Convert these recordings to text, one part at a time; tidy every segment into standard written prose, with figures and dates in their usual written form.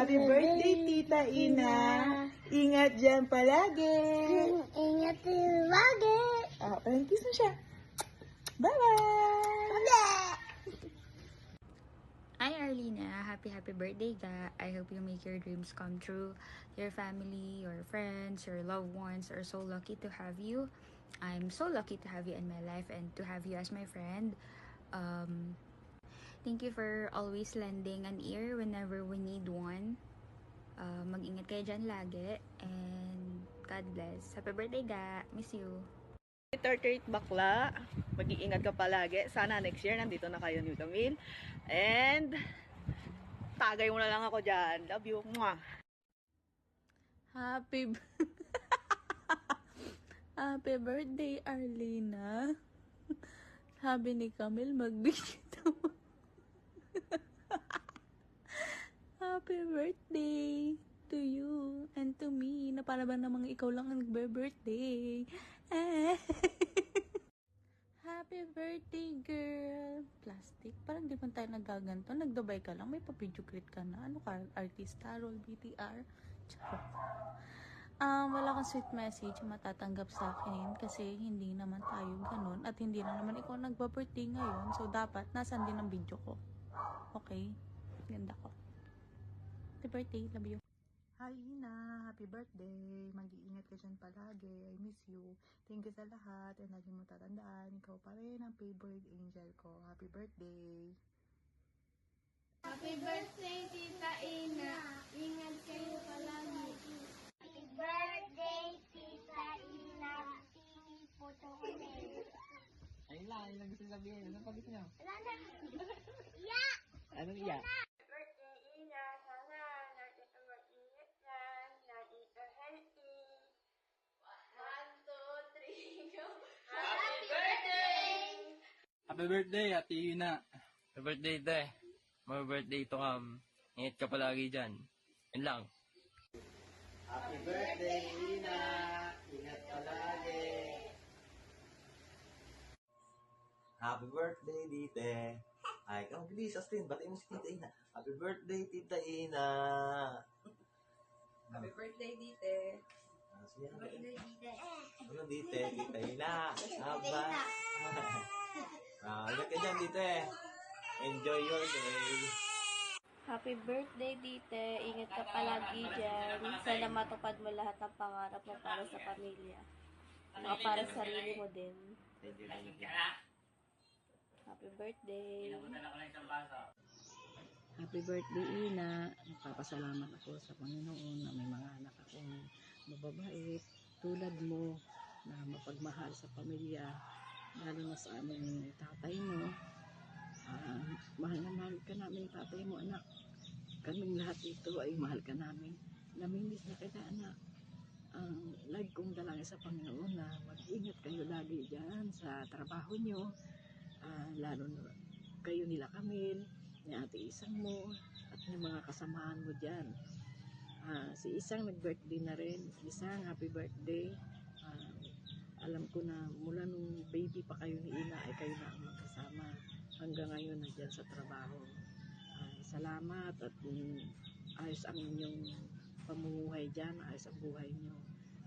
Happy birthday, Tita Ina. Ingat dyan palagi. Ingat kayo lagi. Parang kiss mo siya. Bye-bye! Hi Arlina, happy birthday ka. I hope you make your dreams come true. Your family, your friends, your loved ones are so lucky to have you. I'm so lucky to have you in my life and to have you as my friend. Thank you for always lending an ear whenever we need one. Mag-ingat kayo dyan lagi and God bless. Happy birthday ga. Miss you. 38 bakla. Mag-iingat ka palagi. Sana next year nandito na kayo ni Camille. And tagay mo na lang ako dyan. Love you. Mwah. Happy birthday, Arlina. Sabi ni Camille, magbigay daw. Happy birthday to you and to me. Na para ba namang ikaw lang ang nagbe-birthday. Happy birthday, girl. Plastic. Parang di man tayo nagaganto. Nagdubay ka lang. May pa-video crit ka na. Ano ka? Artista, roll, BTR. Charot. Wala kang sweet message matatanggap sa akin kasi hindi naman tayo ganun at hindi na naman ikaw nagba-birthday ngayon. So, dapat nasan din ang video ko. Okay? Ganda ko. Happy birthday. Love you. Hi, Ina. Happy birthday. Mag-iingat ka dyan palagi. I miss you. Thank you sa lahat. And lagi mo tatandaan, ikaw pa rin ang favorite angel ko. Happy birthday. Happy birthday, Tita Ina. Ingat kayo palagi. Happy birthday, Tita Ina. Sini photo ko na. Ayun lang gusto sabihin. Anong pag gusto nyo? Wala na. Iya! Anong iya? Birthday, Ina. Sana lagi ka mag-ingat yan. Lagi ka healthy. 1, 2, 3, go! Happy birthday! Happy birthday, Ate Ina. Happy birthday, te. Happy birthday to ingat ka palagi dyan. Yun lang. Happy birthday, Ina! Ingat palagi! Happy birthday, Dite! Ay, kang bilis, Austin. Batiin mo si Tita Ina. Happy birthday, Tita Ina! Happy birthday, Dite. Happy birthday, Dite. Ano, Dite? Tita Ina. Haba. Ingat ka dyan, Dite. Enjoy your day. Happy birthday, Dite. Ingat ka palagi dyan. Sana matupad mo lahat ng pangarap mo para sa pamilya. Saka para sa sarili mo din. Happy birthday. Happy birthday, Ina. Nagpapasalamat ako sa Panginoon na may mga anak akong mababait tulad mo na mapagmahal sa pamilya, lalo na sa aming tatay mo. Mahal na mahal ka namin tatay mo, anak. Kaming lahat dito ay mahal ka namin. Namimiss na kita, anak. Lagi kong dalangin sa Panginoon na mag-ingat kayo lagi dyan sa trabaho nyo. Lalo na kayo nila Camille, ni Ate Isang mo, at ng mga kasamahan mo dyan. Si Isang nag-birthday na rin. Isang, happy birthday. Alam ko na mula nung baby pa kayo ni Ina ay kayo na ang magkasama. Hanggang ngayon nandyan sa trabaho. Salamat at ayos ang inyong pamumuhay dyan, ayos ang buhay nyo.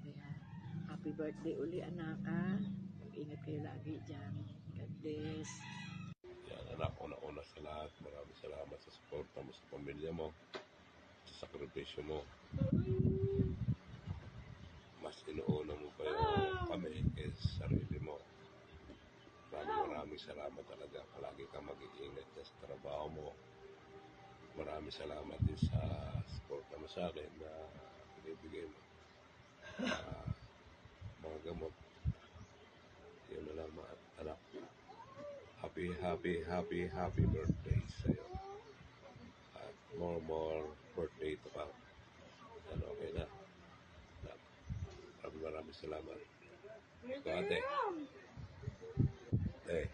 Kaya happy birthday uli, anak, ha? Mag-ingat kayo lagi dyan. God bless. Yan, anak, una-una sa lahat. Maraming salamat sa suporta mo sa pamilya mo, sa sakripisyo mo. Mas inuuna mo pa yung kami kaysa sarili mo. Maraming salamat talaga. Palagi ka mag-iingat sa trabaho mo. Maraming salamat din sa suporta mo sa akin na binibigay mo. Mga gamot. Yun na lang mga anak. Happy birthday sa'yo. At more birthday to come. Ano, okay na. Maraming salamat. Ate. Hey.